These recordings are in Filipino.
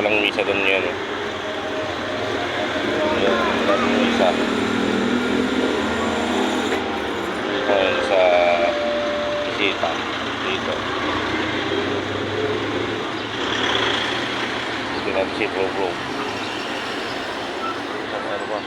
palang misa doon yun. Maraming misa. Ngayon sa bisita dito. Dito natin si Bro. Ano ba?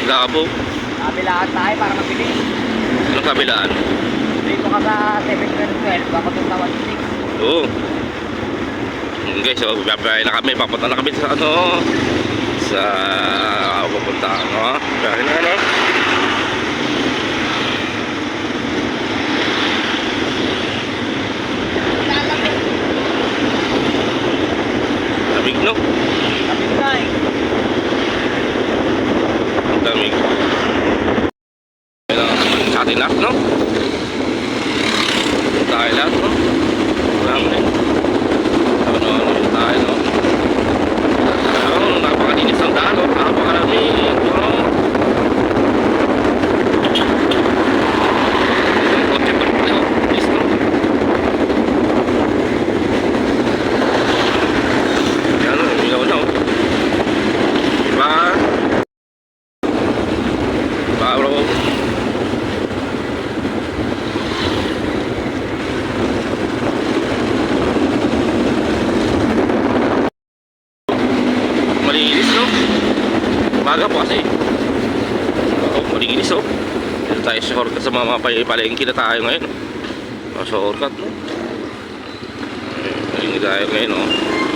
Labo. Kabilaan tayo para mabilis. Anong kabilaan? Dito ka sa 712, papunta sa 16. Oo. Okay, so biyahe na kami. Papunta na kami sa ano. Sa papunta ano. Biyahe na ano. Lamig no? Lamig na eh. Lamig. Sa atin lahat, no? Tayo lahat, no? Marami. Ano, tayo, no? Napakalinis ng daan, no? Napakalamig, no? Yung kotse pa rin, no? Yes, no? Yan, no? Ilaw na, no? Diba? Bro. Malinis no? Umaga po kasi. Malinis oh. Dito tayo sa shortcut sa mga palengke na tayo ngayon. Shortcut no? Palengke tayo ngayon no?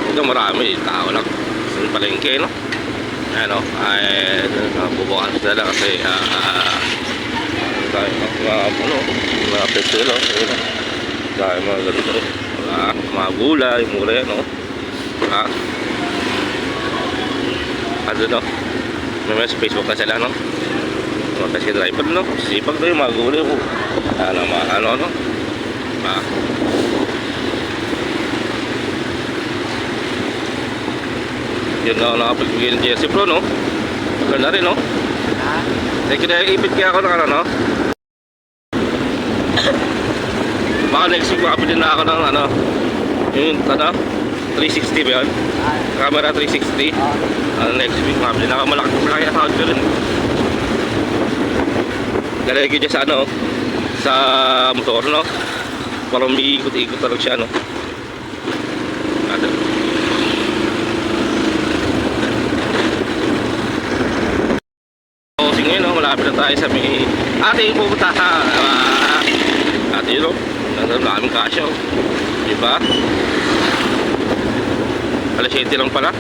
Ito marami tao lang sa palengke no? Ano, ay bubukan sila kasi tayo mga petelo tayo mga ganito mga gulay, mura yan no? Ano no? May sa Facebook na sila no? Mga kasi driver no? Sipag na yung mga gulay po ano yun na nakapagbigay ng Jersey Pro no? Maganda na rin no? Ipit kaya ako ng ano no? Baka next week makapilin na ako ng ano? Yung ano? 360 ba yun? Camera 360 next week makapilin na ako. Malaki account ko rin. Lalagay ko dyan sa ano? Sa motor no? Parang may ikot-ikot talaga siya no? Ngayon no, malapit na tayo sa may ating pupunta sa ating no, nandun na kaming kasya diba? Alas 7 lang pala.